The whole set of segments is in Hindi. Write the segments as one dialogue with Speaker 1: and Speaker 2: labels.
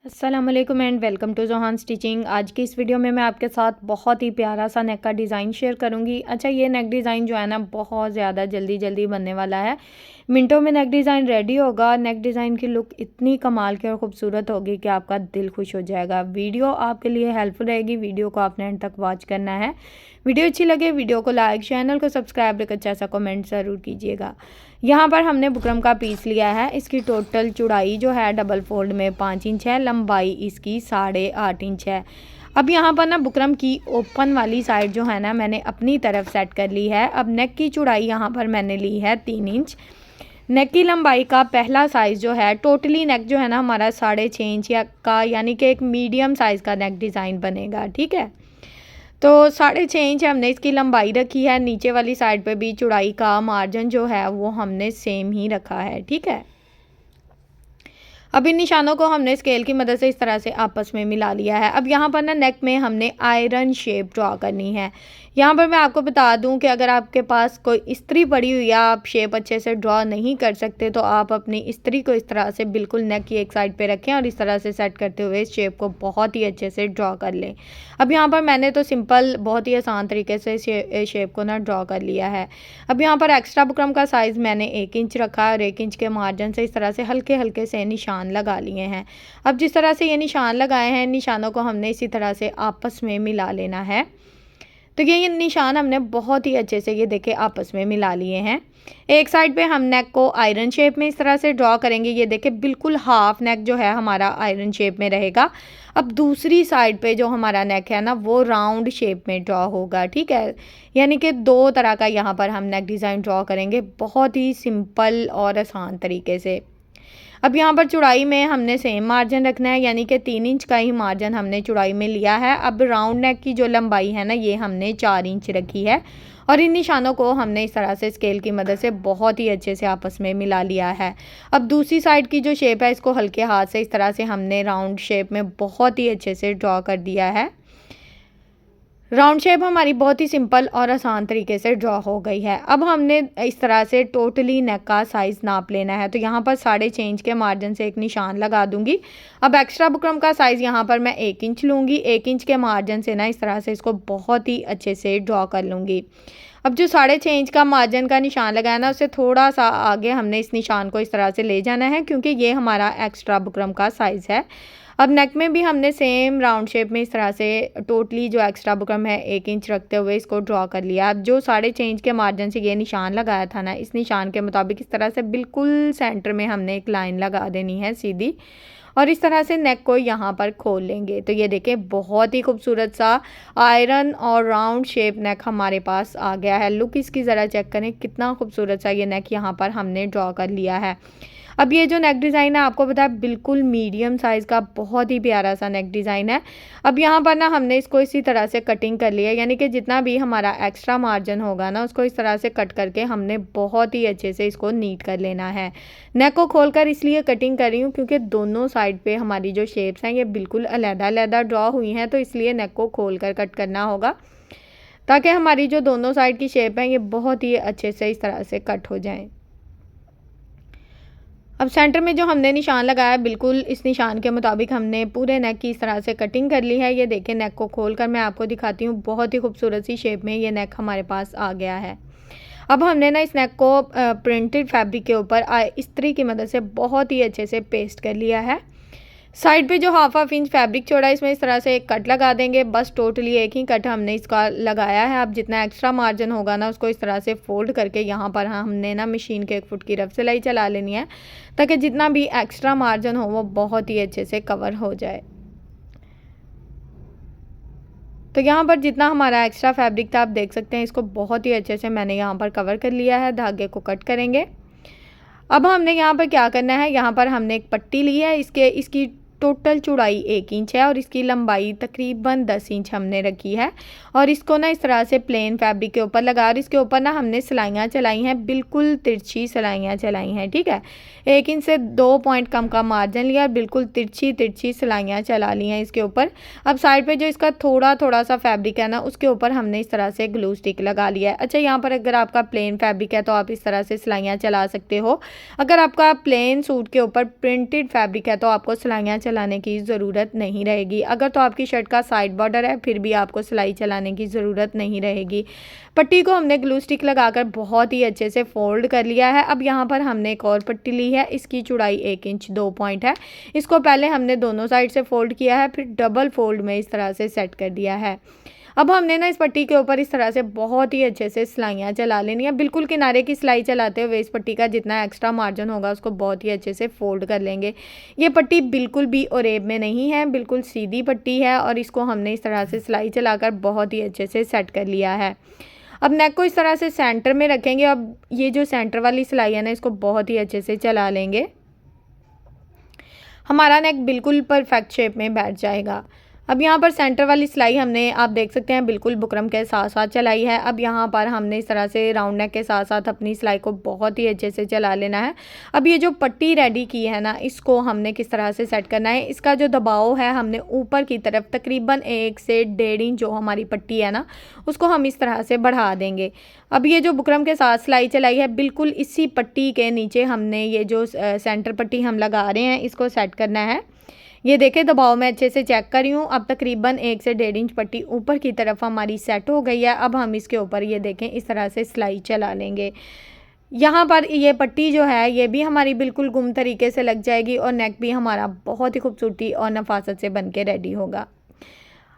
Speaker 1: अस्सलाम वालेकुम and welcome to Johan stitching. आज की इस वीडियो में मैं आपके साथ बहुत ही प्यारा सा नेक का डिज़ाइन शेयर करूंगी। अच्छा, ये नेक डिज़ाइन जो है ना बहुत ज़्यादा जल्दी बनने वाला है। मिनटों में नेक डिज़ाइन रेडी होगा। नेक डिज़ाइन की लुक इतनी कमाल की और ख़ूबसूरत होगी कि आपका दिल खुश हो जाएगा। वीडियो आपके लिए हेल्पफुल रहेगी। वीडियो को आपने एंड तक वॉच करना है। वीडियो अच्छी लगे वीडियो को लाइक, चैनल को सब्सक्राइब, एक अच्छा सा कमेंट ज़रूर कीजिएगा। यहाँ पर हमने बुकरम का पीस लिया है। इसकी टोटल चौड़ाई जो है डबल फोल्ड में 5 इंच है, लंबाई इसकी 8.5 इंच है। अब यहाँ पर ना बुकरम की ओपन वाली साइड जो है ना मैंने अपनी तरफ सेट कर ली है। अब नेक की चौड़ाई यहाँ पर मैंने ली है 3 इंच। नेक की लंबाई का पहला साइज़ जो है, टोटली नेक जो है ना हमारा 6.5 इंच का, यानी कि एक मीडियम साइज़ का नेक डिज़ाइन बनेगा। ठीक है, तो 6.5 इंच हमने इसकी लंबाई रखी है। नीचे वाली साइड पे भी चौड़ाई का मार्जिन जो है वो हमने सेम ही रखा है। ठीक है, अब इन निशानों को हमने स्केल की मदद से इस तरह से आपस में मिला लिया है। अब यहाँ पर ना नेक में हमने आयरन शेप ड्रॉ करनी है। यहाँ पर मैं आपको बता दूं कि अगर आपके पास कोई इस्त्री पड़ी हुई है, आप शेप अच्छे से ड्रॉ नहीं कर सकते, तो आप अपनी इस्त्री को इस तरह से बिल्कुल नेक की एक साइड पे रखें और इस तरह से सेट करते हुए इस शेप को बहुत ही अच्छे से ड्रॉ कर लें। अब यहाँ पर मैंने तो सिंपल बहुत ही आसान तरीके से शेप को ना ड्रॉ कर लिया है। अब यहाँ पर एक्स्ट्रा बुकरम का साइज़ मैंने 1 इंच रखा है और 1 इंच के मार्जिन से इस तरह से हल्के हल्के से निशान लगा लिए हैं। अब जिस तरह से ये निशान लगाए हैं, निशानों को हमने इसी तरह से आपस में मिला लेना है। तो ये निशान हमने बहुत ही अच्छे से ये देखे आपस में मिला लिए हैं। एक साइड पे हम नेक को आयरन शेप में इस तरह से ड्रॉ करेंगे। ये देखे बिल्कुल हाफ नेक जो है हमारा आयरन शेप में रहेगा। अब दूसरी साइड पे जो हमारा नेक है ना वो राउंड शेप में ड्रॉ होगा। ठीक है, यानी कि दो तरह का यहाँ पर हम नेक डिज़ाइन ड्रॉ करेंगे बहुत ही सिंपल और आसान तरीके से। अब यहाँ पर चौड़ाई में हमने सेम मार्जिन रखना है, यानी कि 3 इंच का ही मार्जिन हमने चौड़ाई में लिया है। अब राउंड नेक की जो लंबाई है ना ये हमने 4 इंच रखी है और इन निशानों को हमने इस तरह से स्केल की मदद से बहुत ही अच्छे से आपस में मिला लिया है। अब दूसरी साइड की जो शेप है इसको हल्के हाथ से इस तरह से हमने राउंड शेप में बहुत ही अच्छे से ड्रॉ कर दिया है। राउंड शेप हमारी बहुत ही सिंपल और आसान तरीके से ड्रॉ हो गई है। अब हमने इस तरह से टोटली नेक का साइज़ नाप लेना है। तो यहाँ पर 6.5 इंच के मार्जिन से एक निशान लगा दूंगी। अब एक्स्ट्रा बुकरम का साइज़ यहाँ पर मैं 1 इंच लूँगी। 1 इंच के मार्जिन से ना इस तरह से इसको बहुत ही अच्छे से ड्रॉ कर लूँगी। अब जो 6.5 इंच का मार्जिन का निशान लगाया ना उससे थोड़ा सा आगे हमने इस निशान को इस तरह से ले जाना है, क्योंकि ये हमारा एक्स्ट्रा बुकरम का साइज़ है। अब नेक में भी हमने सेम राउंड शेप में इस तरह से टोटली जो एक्स्ट्रा बुकरम है 1 इंच रखते हुए इसको ड्रॉ कर लिया। अब जो 6.5 इंच के मार्जिन से ये निशान लगाया था ना, इस निशान के मुताबिक इस तरह से बिल्कुल सेंटर में हमने एक लाइन लगा देनी है सीधी, और इस तरह से नेक को यहाँ पर खोल लेंगे। तो ये देखें बहुत ही खूबसूरत सा आयरन और राउंड शेप नेक हमारे पास आ गया है। लुक इसकी ज़रा चेक करें, कितना खूबसूरत सा ये नेक यहाँ पर हमने ड्रॉ कर लिया है। अब ये जो नेक डिज़ाइन है आपको पता है बिल्कुल मीडियम साइज़ का बहुत ही प्यारा सा नेक डिज़ाइन है। अब यहाँ पर ना हमने इसको इसी तरह से कटिंग कर लिया, यानी कि जितना भी हमारा एक्स्ट्रा मार्जिन होगा ना उसको इस तरह से कट करके हमने बहुत ही अच्छे से इसको नीट कर लेना है। नेक को खोलकर इसलिए कटिंग कर रही हूँ क्योंकि दोनों साइड पे हमारी जो शेप्स हैं ये बिल्कुल अलग-अलग ड्रॉ हुई हैं, तो इसलिए नेक को खोल कर कट करना होगा ताकि हमारी जो दोनों साइड की शेप है ये बहुत ही अच्छे से इस तरह से कट हो जाएँ। अब सेंटर में जो हमने निशान लगाया बिल्कुल इस निशान के मुताबिक हमने पूरे नेक की इस तरह से कटिंग कर ली है। ये देखें, नेक को खोलकर मैं आपको दिखाती हूँ, बहुत ही खूबसूरत सी शेप में ये नेक हमारे पास आ गया है। अब हमने ना इस नेक को प्रिंटेड फैब्रिक के ऊपर इस्त्री की मदद से बहुत ही अच्छे से पेस्ट कर लिया है। साइड पे जो हाफ इंच फैब्रिक छोड़ा इसमें इस तरह से एक कट लगा देंगे। बस टोटली एक ही कट हमने इसका लगाया है। अब जितना एक्स्ट्रा मार्जिन होगा ना उसको इस तरह से फोल्ड करके यहाँ पर हमने ना मशीन के 1 फुट की रफ सिलाई चला लेनी है ताकि जितना भी एक्स्ट्रा मार्जिन हो वो बहुत ही अच्छे से कवर हो जाए। तो यहाँ पर जितना हमारा एक्स्ट्रा फैब्रिक था आप देख सकते हैं, इसको बहुत ही अच्छे से मैंने यहाँ पर कवर कर लिया है। धागे को कट करेंगे। अब हमने यहाँ पर क्या करना है, यहाँ पर हमने एक पट्टी ली है। इसकी टोटल चौड़ाई 1 इंच है और इसकी लंबाई तकरीबन 10 इंच हमने रखी है, और इसको ना इस तरह से प्लेन फैब्रिक के ऊपर लगा और इसके ऊपर ना हमने सिलाइयाँ चलाई हैं, बिल्कुल तिरछी सिलाइयाँ चलाई हैं। ठीक है, 1 इंच से 2 पॉइंट कम का मार्जिन लिया और बिल्कुल तिरछी सिलाइयाँ चला ली हैं इसके ऊपर। अब साइड पे जो इसका थोड़ा सा फैब्रिक है ना उसके ऊपर हमने इस तरह से ग्लू स्टिक लगा लिया है। अच्छा, यहाँ पर अगर आपका प्लेन फैब्रिक है तो आप इस तरह से सिलाइयाँ चला सकते हो। अगर आपका प्लेन सूट के ऊपर प्रिंटेड फैब्रिक है तो आपको सिलाइयाँ चलाने की ज़रूरत नहीं रहेगी। अगर तो आपकी शर्ट का साइड बॉर्डर है फिर भी आपको सिलाई चलाने की ज़रूरत नहीं रहेगी। पट्टी को हमने ग्लू स्टिक लगाकर बहुत ही अच्छे से फोल्ड कर लिया है। अब यहाँ पर हमने एक और पट्टी ली है, इसकी चौड़ाई 1 इंच 2 पॉइंट है। इसको पहले हमने दोनों साइड से फोल्ड किया है, फिर डबल फोल्ड में इस तरह से सेट कर दिया है। अब हमने ना इस पट्टी के ऊपर इस तरह से बहुत ही अच्छे से सिलाइयाँ चला लेनी है। बिल्कुल किनारे की सिलाई चलाते हुए इस पट्टी का जितना एक्स्ट्रा मार्जिन होगा उसको बहुत ही अच्छे से फोल्ड कर लेंगे। ये पट्टी बिल्कुल भी ओरेब में नहीं है, बिल्कुल सीधी पट्टी है और इसको हमने इस तरह से सिलाई चलाकर बहुत ही अच्छे से सेट कर लिया है। अब नेक को इस तरह से सेंटर में रखेंगे। अब ये जो सेंटर वाली सिलाई है ना, इसको बहुत ही अच्छे से चला लेंगे। हमारा नेक बिल्कुल परफेक्ट शेप में बैठ जाएगा। अब यहाँ पर सेंटर वाली सिलाई हमने, आप देख सकते हैं, बिल्कुल बुकरम के साथ साथ चलाई है। अब यहाँ पर हमने इस तरह से राउंड नेक के साथ साथ अपनी सिलाई को बहुत ही अच्छे से चला लेना है। अब ये जो पट्टी रेडी की है ना, इसको हमने किस तरह से सेट करना है, इसका जो दबाव है हमने ऊपर की तरफ तकरीबन 1 से 1.5 इंच जो हमारी पट्टी है ना, उसको हम इस तरह से बढ़ा देंगे। अब ये जो बुकरम के साथ सिलाई चलाई है, बिल्कुल इसी पट्टी के नीचे हमने ये जो सेंटर पट्टी हम लगा रहे हैं इसको सेट करना है। ये देखें, दबाव मैं अच्छे से चेक कर रही हूँ। अब तकरीबन 1 से 1.5 इंच पट्टी ऊपर की तरफ हमारी सेट हो गई है। अब हम इसके ऊपर ये देखें इस तरह से सिलाई चला लेंगे। यहाँ पर ये पट्टी जो है ये भी हमारी बिल्कुल गुम तरीके से लग जाएगी और नेक भी हमारा बहुत ही खूबसूरती और नफासत से बन के रेडी होगा।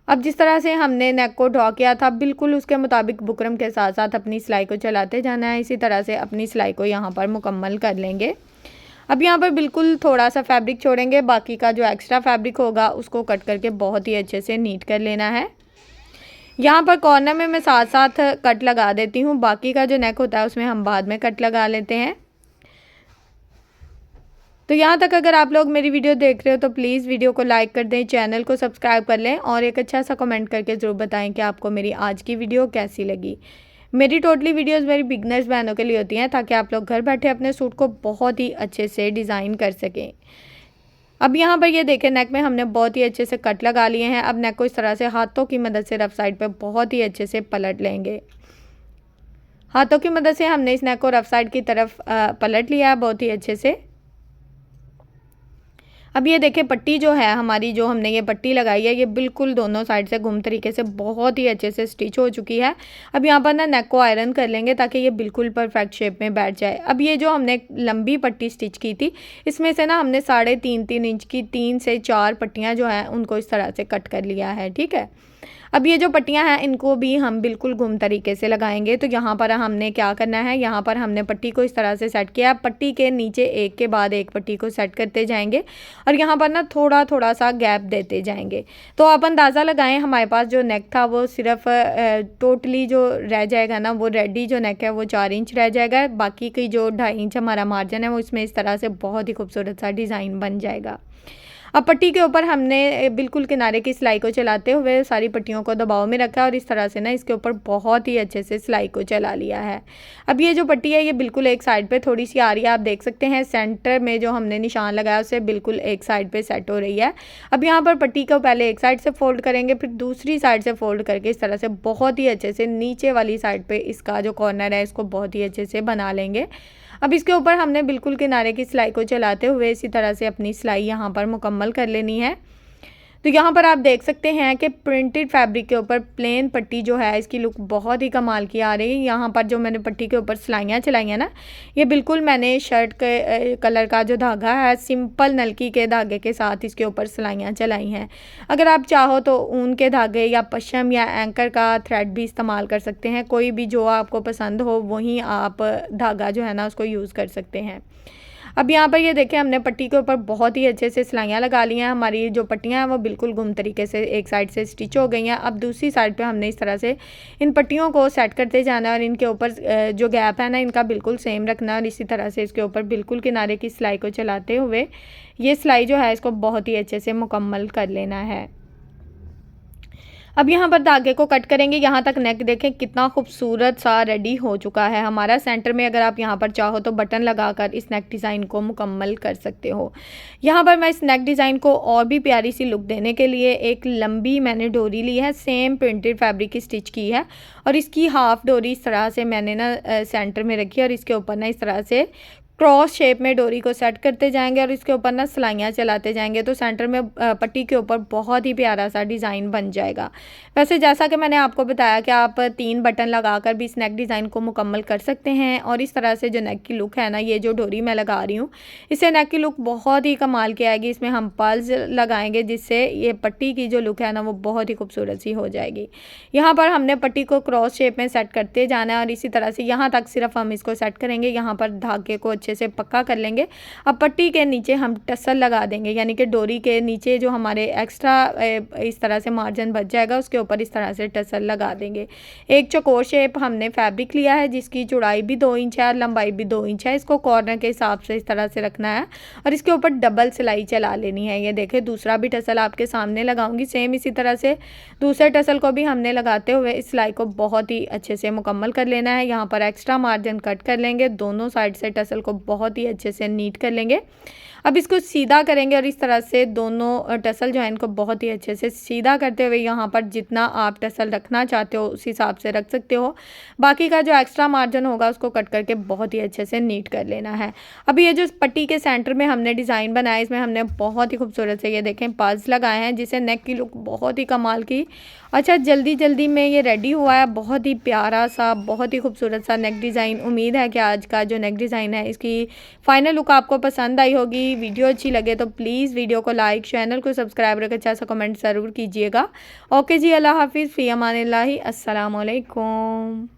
Speaker 1: अब जिस तरह से हमने नेक को ड्रॉ किया था, बिल्कुल उसके मुताबिक बुकरम के साथ साथ अपनी सिलाई को चलाते जाना है। इसी तरह से अपनी सिलाई को यहाँ पर मुकम्मल कर लेंगे। अब यहाँ पर बिल्कुल थोड़ा सा फैब्रिक छोड़ेंगे, बाकी का जो एक्स्ट्रा फैब्रिक होगा उसको कट करके बहुत ही अच्छे से नीट कर लेना है। यहाँ पर कॉर्नर में मैं साथ साथ कट लगा देती हूँ, बाकी का जो नेक होता है उसमें हम बाद में कट लगा लेते हैं। तो यहाँ तक अगर आप लोग मेरी वीडियो देख रहे हो तो प्लीज़ वीडियो को लाइक कर दें, चैनल को सब्सक्राइब कर लें और एक अच्छा सा कमेंट करके ज़रूर बताएं कि आपको मेरी आज की वीडियो कैसी लगी। मेरी टोटली वीडियोस मेरी बिगनर्स बहनों के लिए होती हैं ताकि आप लोग घर बैठे अपने सूट को बहुत ही अच्छे से डिज़ाइन कर सकें। अब यहाँ पर ये देखें, नेक में हमने बहुत ही अच्छे से कट लगा लिए हैं। अब नेक को इस तरह से हाथों की मदद से रफ साइड पे बहुत ही अच्छे से पलट लेंगे। हाथों की मदद से हमने इस नेक को रफ साइड की तरफ पलट लिया है बहुत ही अच्छे से। अब ये देखिए, पट्टी जो है हमारी, जो हमने ये पट्टी लगाई है, ये बिल्कुल दोनों साइड से घुम तरीके से बहुत ही अच्छे से स्टिच हो चुकी है। अब यहाँ पर ना नेक को आयरन कर लेंगे ताकि ये बिल्कुल परफेक्ट शेप में बैठ जाए। अब ये जो हमने लंबी पट्टी स्टिच की थी, इसमें से ना हमने 3.5 इंच की 3 से 4 पट्टियाँ जो हैं उनको इस तरह से कट कर लिया है। ठीक है, अब ये जो पट्टियाँ हैं इनको भी हम बिल्कुल घुम तरीके से लगाएंगे। तो यहाँ पर हमने क्या करना है, यहाँ पर हमने पट्टी को इस तरह से सेट किया। पट्टी के नीचे एक के बाद एक पट्टी को सेट करते जाएंगे और यहाँ पर ना थोड़ा थोड़ा सा गैप देते जाएंगे। तो आप अंदाज़ा लगाएं, हमारे पास जो नेक था वो सिर्फ टोटली जो रह जाएगा ना, वो रेडी जो नेक है वो 4 इंच रह जाएगा। बाकी की जो 2.5 इंच हमारा मार्जिन है वो इसमें इस तरह से बहुत ही खूबसूरत सा डिज़ाइन बन जाएगा। अब पट्टी के ऊपर हमने बिल्कुल किनारे की सिलाई को चलाते हुए सारी पट्टियों को दबाव में रखा और इस तरह से ना इसके ऊपर बहुत ही अच्छे से सिलाई को चला लिया है। अब ये जो पट्टी है ये बिल्कुल एक साइड पे थोड़ी सी आ रही है, आप देख सकते हैं सेंटर में जो हमने निशान लगाया उससे बिल्कुल एक साइड पे सेट हो रही है। अब यहाँ पर पट्टी को पहले एक साइड से फोल्ड करेंगे, फिर दूसरी साइड से फोल्ड करके इस तरह से बहुत ही अच्छे से नीचे वाली साइड पर इसका जो कॉर्नर है इसको बहुत ही अच्छे से बना लेंगे। अब इसके ऊपर हमने बिल्कुल किनारे की सिलाई को चलाते हुए इसी तरह से अपनी सिलाई यहाँ पर मुकम्मल कर लेनी है। तो यहाँ पर आप देख सकते हैं कि प्रिंटेड फैब्रिक के ऊपर प्लेन पट्टी जो है इसकी लुक बहुत ही कमाल की आ रही है। यहाँ पर जो मैंने पट्टी के ऊपर सिलाइयाँ चलाई हैं ना, ये बिल्कुल मैंने शर्ट के कलर का जो धागा है सिंपल नलकी के धागे के साथ इसके ऊपर सिलाइयाँ चलाई हैं। अगर आप चाहो तो ऊन के धागे या पश्म या एंकर का थ्रेड भी इस्तेमाल कर सकते हैं, कोई भी जो आपको पसंद हो वहीं आप धागा जो है ना उसको यूज़ कर सकते हैं। अब यहाँ पर ये देखें, हमने पट्टी के ऊपर बहुत ही अच्छे से सिलाइयाँ लगा ली हैं। हमारी जो पट्टियाँ हैं वो बिल्कुल गुम तरीके से एक साइड से स्टिच हो गई हैं। अब दूसरी साइड पे हमने इस तरह से इन पट्टियों को सेट करते जाना है और इनके ऊपर जो गैप है ना इनका बिल्कुल सेम रखना है और इसी तरह से इसके ऊपर बिल्कुल किनारे की सिलाई को चलाते हुए ये सिलाई जो है इसको बहुत ही अच्छे से मुकम्मल कर लेना है। अब यहाँ पर धागे को कट करेंगे। यहाँ तक नेक देखें कितना खूबसूरत सा रेडी हो चुका है हमारा। सेंटर में अगर आप यहाँ पर चाहो तो बटन लगाकर इस नेक डिज़ाइन को मुकम्मल कर सकते हो। यहाँ पर मैं इस नेक डिज़ाइन को और भी प्यारी सी लुक देने के लिए एक लंबी मैंने डोरी ली है, सेम प्रिंटेड फैब्रिक की स्टिच की है और इसकी हाफ डोरी इस तरह से मैंने ना सेंटर में रखी और इसके ऊपर ना इस तरह से क्रॉस शेप में डोरी को सेट करते जाएंगे और इसके ऊपर ना सिलाइयाँ चलाते जाएंगे, तो सेंटर में पट्टी के ऊपर बहुत ही प्यारा सा डिज़ाइन बन जाएगा। वैसे जैसा कि मैंने आपको बताया कि आप 3 बटन लगाकर भी इस नेक डिज़ाइन को मुकम्मल कर सकते हैं। और इस तरह से जो नेक की लुक है ना, ये जो डोरी मैं लगा रही हूँ, इससे नेक की लुक बहुत ही कमाल की आएगी। इसमें हम पर्ल्स लगाएंगे जिससे ये पट्टी की जो लुक है ना, वो बहुत ही खूबसूरत सी हो जाएगी। यहाँ पर हमने पट्टी को क्रॉस शेप में सेट करते जाना है और इसी तरह से यहाँ तक सिर्फ हम इसको सेट करेंगे। यहाँ पर धागे को अच्छे से पक्का कर लेंगे। अब पट्टी के नीचे हम टसल लगा देंगे, यानी कि डोरी के नीचे जो हमारे एक्स्ट्रा इस तरह से मार्जिन बच जाएगा, उसके ऊपर इस तरह से टसल लगा देंगे। एक चौकोर शेप हमने फैब्रिक लिया है जिसकी चौड़ाई भी 2 इंच है और लंबाई भी 2 इंच है। इसको कॉर्नर के हिसाब से इस तरह से रखना है और इसके ऊपर डबल सिलाई चला लेनी है। ये देखें, दूसरा भी टसल आपके सामने लगाऊंगी। सेम इसी तरह से दूसरे टसल को भी हमने लगाते हुए इस सिलाई को बहुत ही अच्छे से मुकम्मल कर लेना है। यहाँ पर एक्स्ट्रा मार्जिन कट कर लेंगे, दोनों साइड से टसल को बहुत ही अच्छे से नीट कर लेंगे। अब इसको सीधा करेंगे और इस तरह से दोनों टसल जो है इनको बहुत ही अच्छे से सीधा करते हुए यहाँ पर जितना आप टसल रखना चाहते हो उस हिसाब से रख सकते हो। बाकी का जो एक्स्ट्रा मार्जिन होगा उसको कट करके बहुत ही अच्छे से नीट कर लेना है। अब ये जो पट्टी के सेंटर में हमने डिज़ाइन बनाया, इसमें हमने बहुत ही खूबसूरत से ये देखें पर्ल्स लगाए हैं जिससे नेक की लुक बहुत ही कमाल की। अच्छा, जल्दी जल्दी में ये रेडी हुआ है। बहुत ही प्यारा सा, बहुत ही खूबसूरत सा नेक डिज़ाइन। उम्मीद है कि आज का जो नेक डिज़ाइन है इसकी फाइनल लुक आपको पसंद आई होगी। वीडियो अच्छी लगे तो प्लीज़ वीडियो को लाइक, चैनल को सब्सक्राइब रख अच्छा सा कमेंट ज़रूर कीजिएगा। ओके जी, अल्लाह हाफिज़, फ़ी अमानिल्लाहि, अस्सलाम वालेकुम।